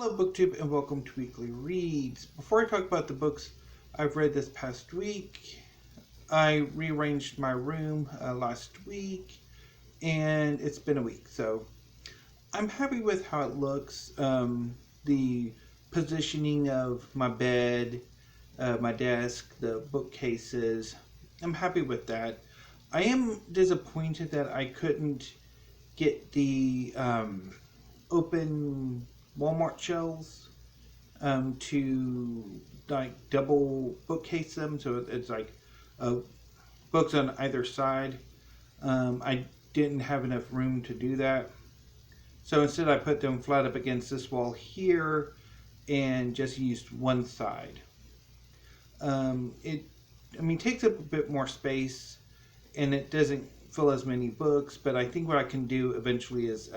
Hello BookTube and welcome to Weekly Reads. Before I talk about the books I've read this past week, I rearranged my room last week and it's been a week, so I'm happy with how it looks. The positioning of my bed, my desk, the bookcases, I'm happy with that. I am disappointed that I couldn't get the open Walmart shelves to like double bookcase them, so it's like books on either side. I didn't have enough room to do that, so instead I put them flat up against this wall here and just used one side. It takes up a bit more space and it doesn't fill as many books, but I think what I can do eventually is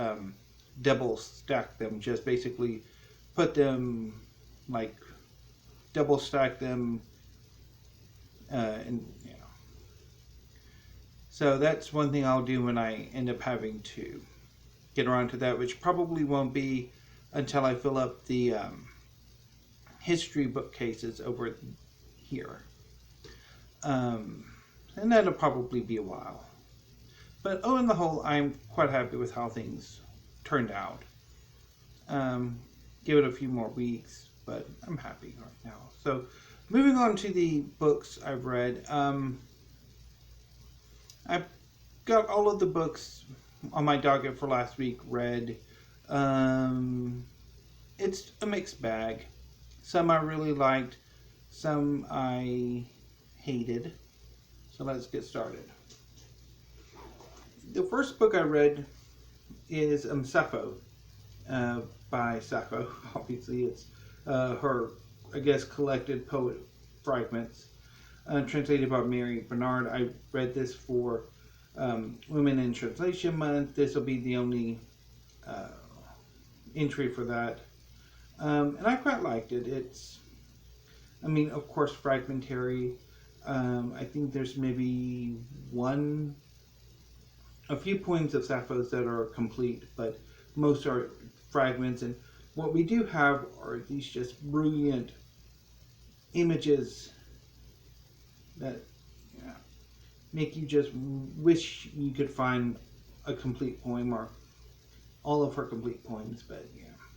double stack them, just basically put them like double stack them and so that's one thing I'll do when I end up having to get around to that, which probably won't be until I fill up the history bookcases over here, and that'll probably be a while. But on the whole, I'm quite happy with how things turned out. Give it a few more weeks, but I'm happy right now. So, moving on to the books I've read. I've got all of the books on my docket for last week read. It's a mixed bag. Some I really liked, some I hated. So let's get started. The first book I read is Sappho by Sappho. Obviously, it's her, I guess, collected poet fragments, translated by Mary Bernard. I read this for Women in Translation Month. This will be the only entry for that. And I quite liked it. It's, of course, fragmentary. I think there's maybe a few poems of Sappho's that are complete, but most are fragments. And what we do have are these just brilliant images that make you just wish you could find a complete poem or all of her complete poems. But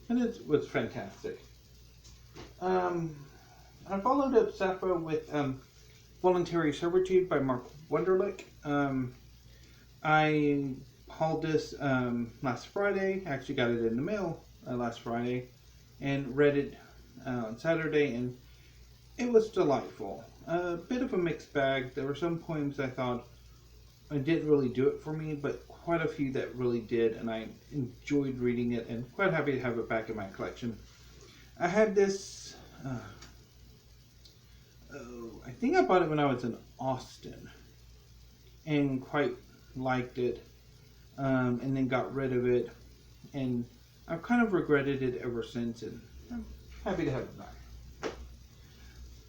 and it was fantastic. I followed up Sappho with Voluntary Servitude by Wunderlich. I hauled this last Friday. I actually got it in the mail last Friday and read it on Saturday, and it was delightful. A bit of a mixed bag. There were some poems I thought didn't really do it for me, but quite a few that really did, and I enjoyed reading it and quite happy to have it back in my collection. I had this, I think I bought it when I was in Austin and quite liked it, and then got rid of it, and I've kind of regretted it ever since, and I'm happy to have it back.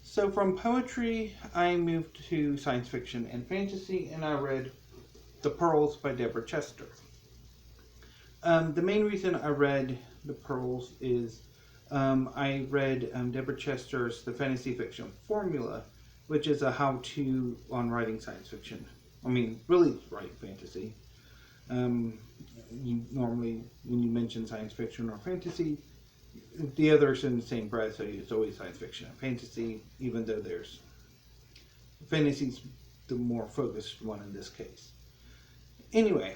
So from poetry, I moved to science fiction and fantasy, and I read The Pearls by Deborah Chester. The main reason I read The Pearls is I read Deborah Chester's The Fantasy Fiction Formula, which is a how-to on writing science fiction. Really write fantasy. You normally, when you mention science fiction or fantasy, the others in the same breath, so it's always science fiction and fantasy, even though there's fantasy's the more focused one in this case. Anyway,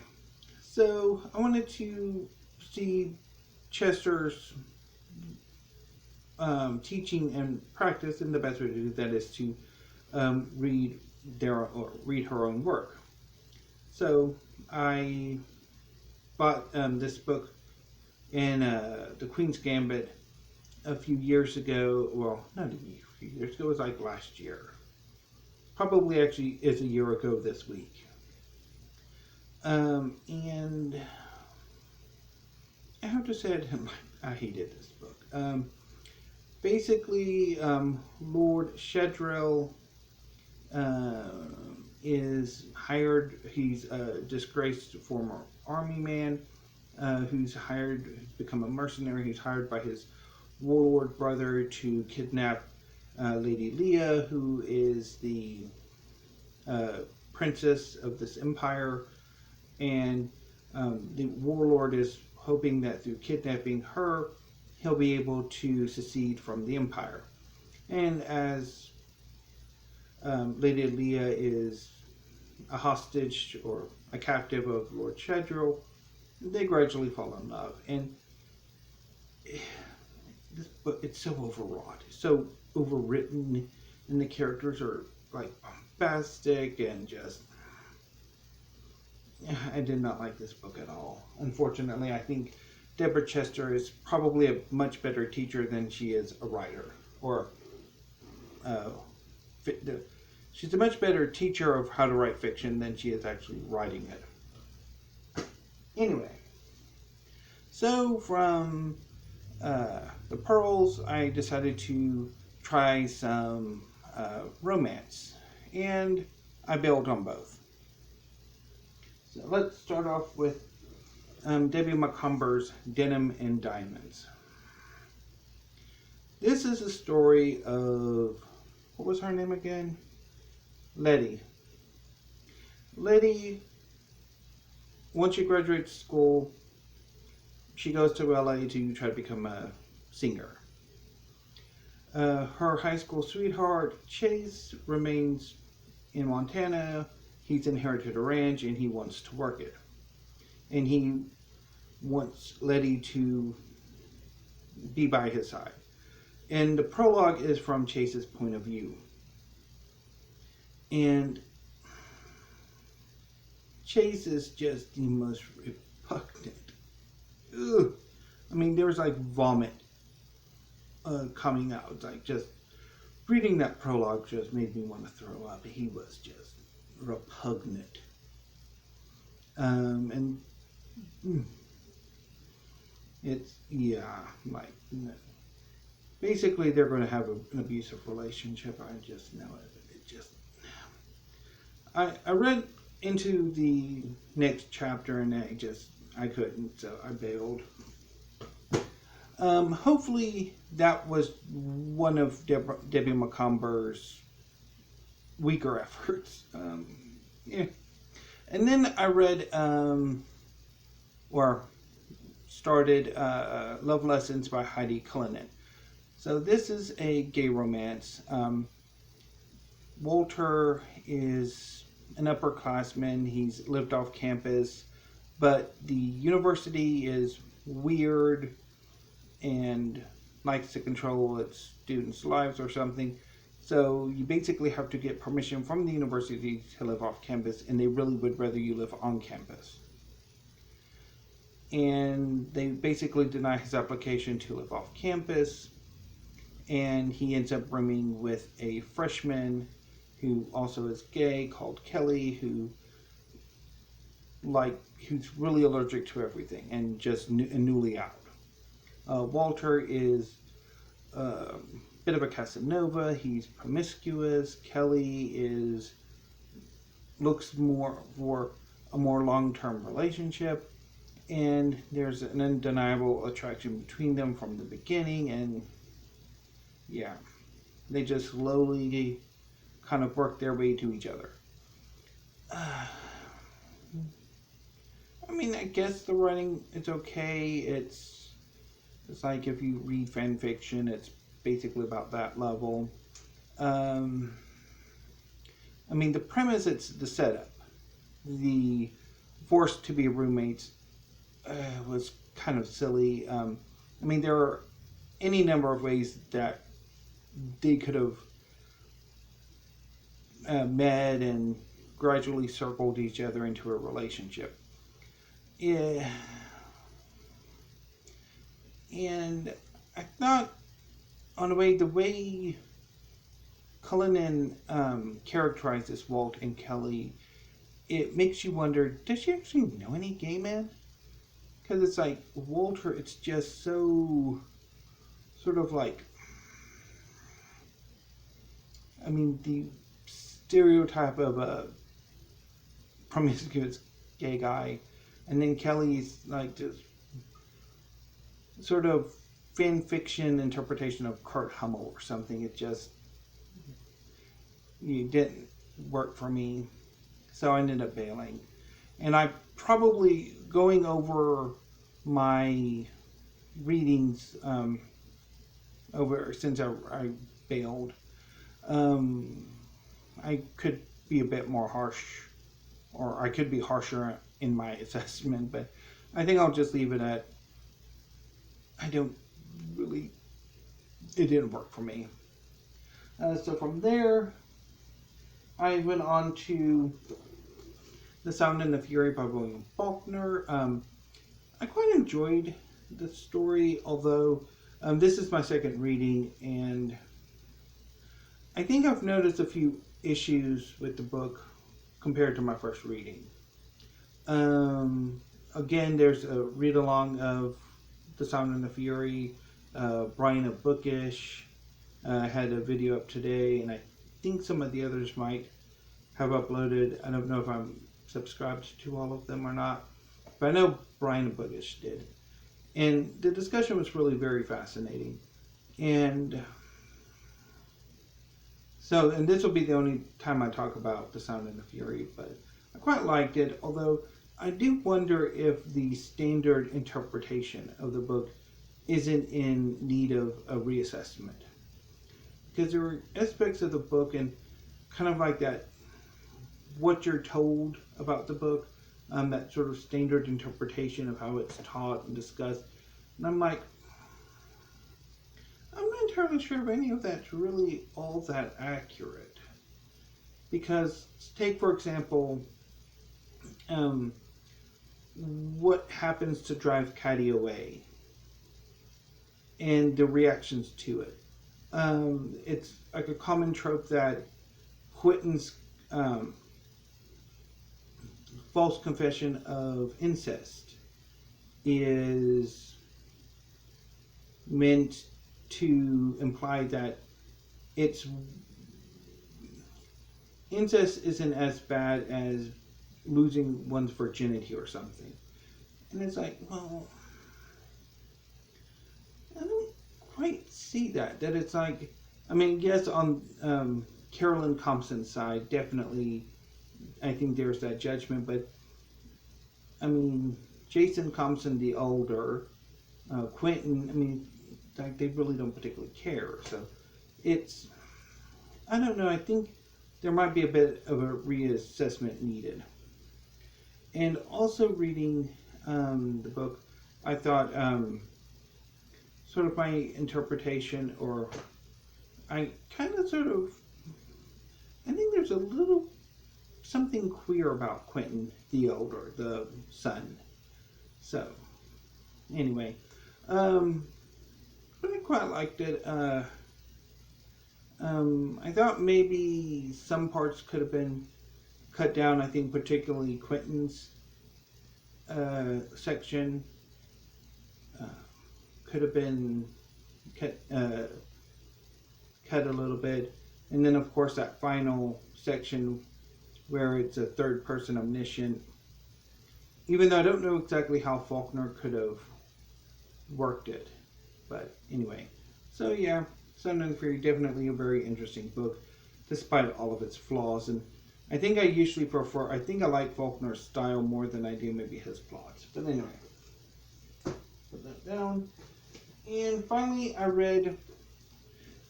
so I wanted to see Chester's teaching and practice, and the best way to do that is to read her own work. So I bought this book in The Queen's Gambit a few years ago. Well, not a few years ago, it was like last year. Probably actually is a year ago this week. And I have to say I hated this book. Basically, Lord Shedrell is hired. He's a disgraced former army man who's become a mercenary. He's hired by his warlord brother to kidnap Lady Leah, who is the princess of this empire, and the warlord is hoping that through kidnapping her, he'll be able to secede from the empire. And as Lady Leah is a hostage or a captive of Lord Shadriel, they gradually fall in love. And this book, it's so overwrought, so overwritten, and the characters are like bombastic and just... I did not like this book at all. Unfortunately, I think Deborah Chester is probably a much better teacher than she is a writer. Or she's a much better teacher of how to write fiction than she is actually writing it. Anyway, so from the Pearls, I decided to try some romance, and I bailed on both. So let's start off with Debbie Macomber's Denim and Diamonds. This is a story of, what was her name again? Letty. Letty, once she graduates school, she goes to LA to try to become a singer. Her high school sweetheart, Chase, remains in Montana. He's inherited a ranch and he wants to work it. And he wants Letty to be by his side. And the prologue is from Chase's point of view. And Chase is just the most repugnant. Ugh. I mean, there was like vomit coming out. Like, just reading that prologue just made me want to throw up. He was just repugnant. And it's, yeah, like, basically they're going to have an abusive relationship. I just know it. It just, I read into the next chapter and I couldn't, so I bailed. Hopefully that was one of Debbie Macomber's weaker efforts. Yeah. And then I read, or started Love Lessons by Heidi Cullinan. So this is a gay romance. Walter is an upperclassman. He's lived off campus, but the university is weird and likes to control its students' lives or something. So you basically have to get permission from the university to live off campus, and they really would rather you live on campus. And they basically deny his application to live off campus, and he ends up rooming with a freshman who also is gay called Kelly, who's really allergic to everything and just newly out. Walter is a bit of a Casanova. He's promiscuous. Kelly looks more for a more long-term relationship, and there's an undeniable attraction between them from the beginning, and yeah, they just slowly kind of work their way to each other. I mean, I guess the writing is okay. It's like if you read fan fiction, it's basically about that level. I mean, the premise, it's the setup. The forced to be roommates was kind of silly. I mean, there are any number of ways that they could have met and gradually circled each other into a relationship. Yeah. And I thought, the way Cullinan characterizes Walt and Kelly, it makes you wonder, does she actually know any gay men? Because it's like, Walter, it's just so sort of like, I mean, the stereotype of a promiscuous gay guy, and then Kelly's like just sort of fan fiction interpretation of Kurt Hummel or something. It didn't work for me, so I ended up bailing. And I probably, going over my readings since I bailed, I could be a bit more harsh, or I could be harsher in my assessment, but I think I'll just leave it at, it didn't work for me. So from there, I went on to The Sound and the Fury by William Faulkner. I quite enjoyed the story, although this is my second reading, and I think I've noticed a few issues with the book compared to my first reading. Again, there's a read-along of The Sound and the Fury. Brian of Bookish had a video up today, and I think some of the others might have uploaded. I don't know if I'm subscribed to all of them or not, but I know Brian of Bookish did. And the discussion was really very fascinating. And this will be the only time I talk about The Sound and the Fury, but I quite liked it, although I do wonder if the standard interpretation of the book isn't in need of a reassessment. Because there were aspects of the book and kind of like that, what you're told about the book, that sort of standard interpretation of how it's taught and discussed. And I'm like, I'm not entirely sure if any of that's really all that accurate. Because, take for example, what happens to drive Caddy away and the reactions to it. It's like a common trope that Quentin's false confession of incest is meant to imply that incest isn't as bad as losing one's virginity or something. And it's like, well, I don't quite see that. That it's like, I mean, yes, on Carolyn Compson's side, definitely, I think there's that judgment, but I mean, Jason Compson the older, Quentin, I mean, like, they really don't particularly care. So it's, I don't know, I think there might be a bit of a reassessment needed. And also reading the book, I thought sort of my interpretation, or I kind of sort of, I think there's a little something queer about Quentin the older, the son. So, anyway, but I quite liked it. I thought maybe some parts could have been cut down. I think particularly Quentin's section could have been cut a little bit. And then, of course, that final section where it's a third-person omniscient. Even though I don't know exactly how Faulkner could have worked it. But anyway. So, yeah. Sound and Fury, definitely a very interesting book, despite all of its flaws. And I think I like Faulkner's style more than I do maybe his plots. But anyway. Put that down. And finally, I read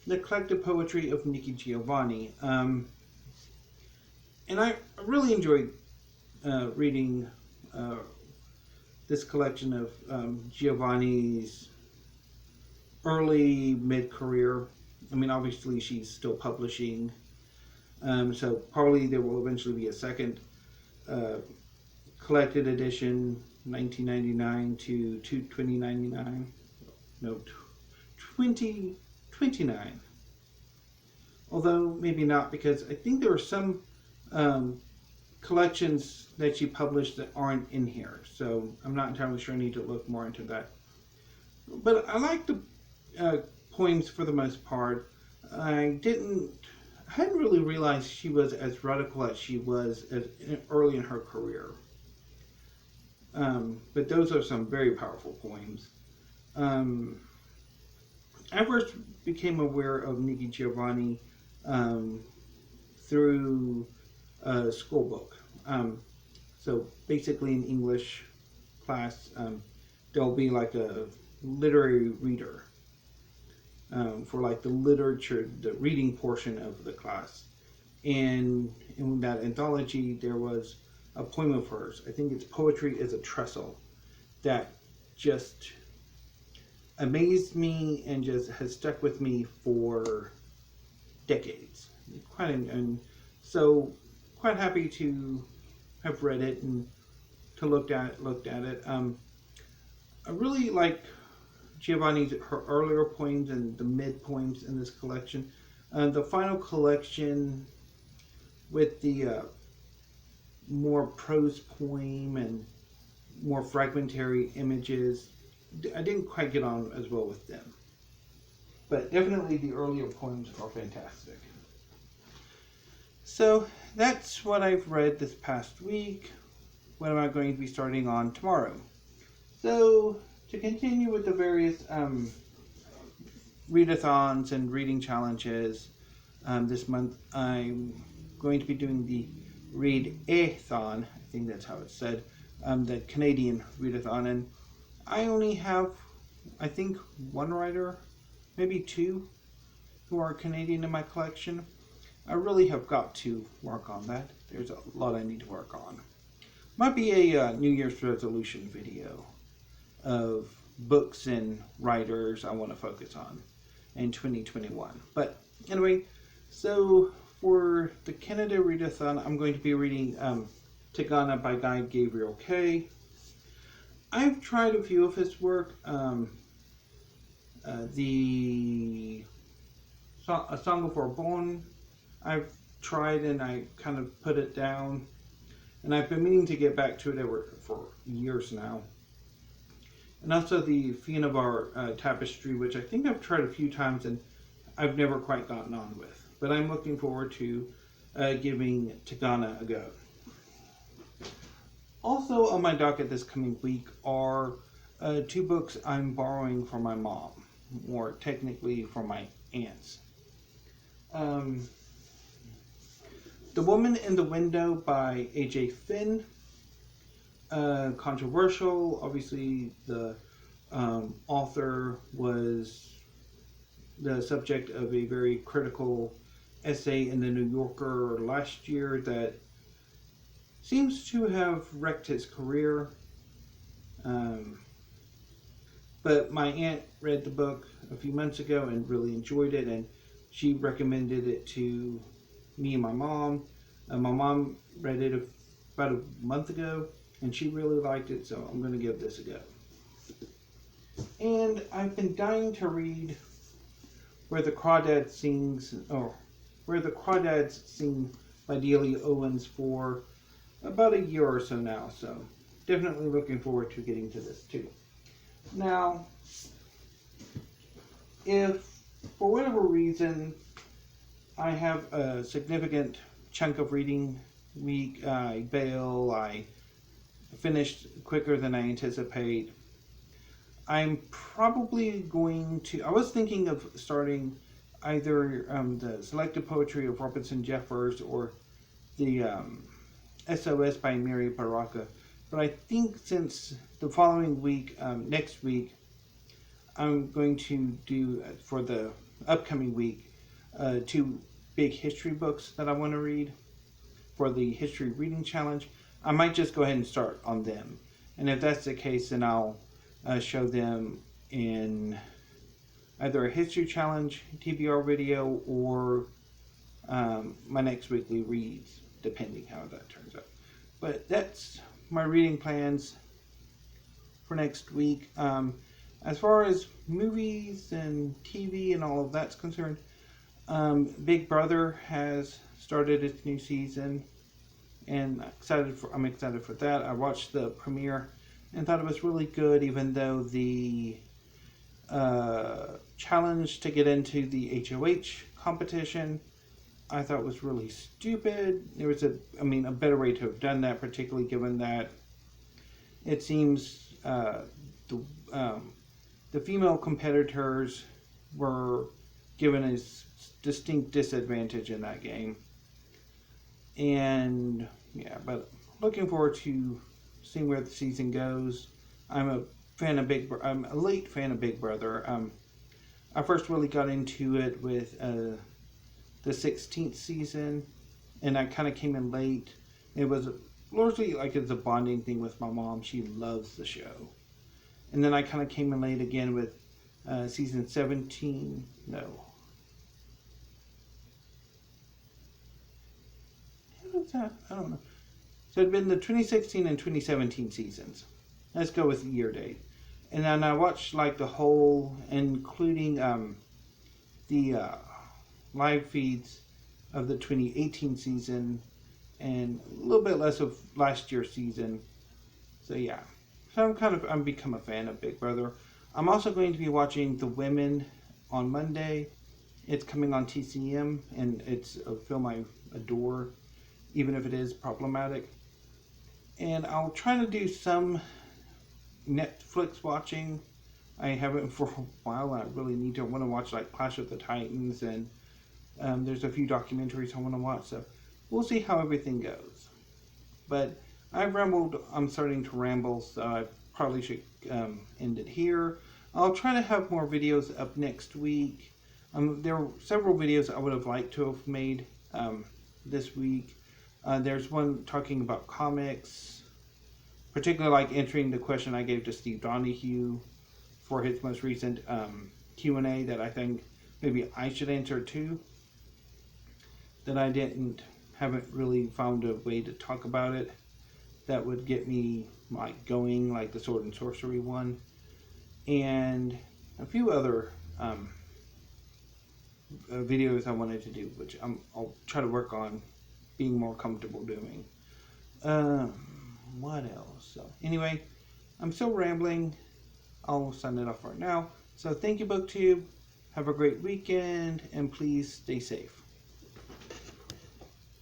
The Collected Poetry of Nikki Giovanni. And I really enjoyed reading this collection of Giovanni's early mid-career. I mean, obviously she's still publishing, so probably there will eventually be a second collected edition, 1999 to 2099. No, 2029. Although maybe not, because I think there are some collections that she published that aren't in here, so I'm not entirely sure. I need to look more into that. But I like the poems for the most part. I hadn't really realized she was as radical as she was early in her career. But those are some very powerful poems. I first became aware of Nikki Giovanni through a school book. So basically, in English class, there'll be like a literary reader for like the literature, the reading portion of the class. And in that anthology, there was a poem of hers. I think it's Poetry is a Trestle, that just amazed me and just has stuck with me for decades. And so quite happy to have read it and to looked at it. I really like Giovanni's her earlier poems and the mid poems in this collection. The final collection with the more prose poem and more fragmentary images, I didn't quite get on as well with them. But definitely the earlier poems are fantastic. So that's what I've read this past week. What am I going to be starting on tomorrow? So to continue with the various readathons and reading challenges, this month I'm going to be doing the Read-A-thon, I think that's how it's said, the Canadian readathon, and I only have, I think, one writer, maybe two, who are Canadian in my collection. I really have got to work on that. There's a lot I need to work on. Might be a New Year's resolution video of books and writers I want to focus on in 2021. But anyway, so for the Canada Readathon, I'm going to be reading Tigana by Guy Gavriel Kay. I've tried a few of his work. The A Song of Bourbon, I've tried and I kind of put it down. And I've been meaning to get back to it for years now. And also the Finavar Tapestry, which I think I've tried a few times and I've never quite gotten on with. But I'm looking forward to giving Tigana a go. Also on my docket this coming week are two books I'm borrowing from my mom, or technically from my aunts. The Woman in the Window by A.J. Finn. Controversial. Obviously, the author was the subject of a very critical essay in the New Yorker last year that seems to have wrecked his career. But my aunt read the book a few months ago and really enjoyed it, and she recommended it to me and my mom. My mom read it about a month ago, and she really liked it, so I'm going to give this a go. And I've been dying to read Where the Crawdads Sing by Delia Owens for about a year or so now, so definitely looking forward to getting to this too. Now, if for whatever reason I have a significant chunk of reading week, I bail, I finished quicker than I anticipate, I'm probably going to, I was thinking of starting either the Selected Poetry of Robinson Jeffers or the SOS by Mary Baraka. But I think since the following week, next week, I'm going to do, for the upcoming week, two big history books that I want to read for the History Reading Challenge. I might just go ahead and start on them. And if that's the case, then I'll show them in either a History Challenge TBR video or my next weekly reads, depending how that turns out. But that's my reading plans for next week. As far as movies and TV and all of that's concerned, Big Brother has started its new season, and I'm excited for that. I watched the premiere and thought it was really good, even though the challenge to get into the HOH competition I thought was really stupid. There was a better way to have done that, particularly given that it seems the female competitors were given a distinct disadvantage in that game. And yeah, but looking forward to seeing where the season goes. I'm a late fan of Big Brother. I first really got into it with the 16th season, and I kind of came in late. It was largely like it's a bonding thing with my mom. She loves the show. And then I kind of came in late again with season 17. No. What was that? I don't know. So it'd been the 2016 and 2017 seasons. Let's go with the year date. And then I watched like the whole, including the live feeds of the 2018 season and a little bit less of last year's season. So yeah. So I'm become a fan of Big Brother. I'm also going to be watching The Women on Monday. It's coming on TCM, and it's a film I adore, even if it is problematic. And I'll try to do some Netflix watching. I haven't for a while. I really need to want to watch like Clash of the Titans, and there's a few documentaries I want to watch. So we'll see how everything goes. But I've rambled. I'm starting to ramble, so I probably should end it here. I'll try to have more videos up next week. There were several videos I would have liked to have made this week. There's one talking about comics, particularly like answering the question I gave to Steve Donahue for his most recent Q&A that I think maybe I should answer too. That I haven't really found a way to talk about it that would get me like going, like the Sword and Sorcery one, and a few other videos I wanted to do, which I'll try to work on being more comfortable doing. What else? So anyway, I'm still rambling. I'll sign it off right now. So thank you, BookTube. Have a great weekend, and please stay safe.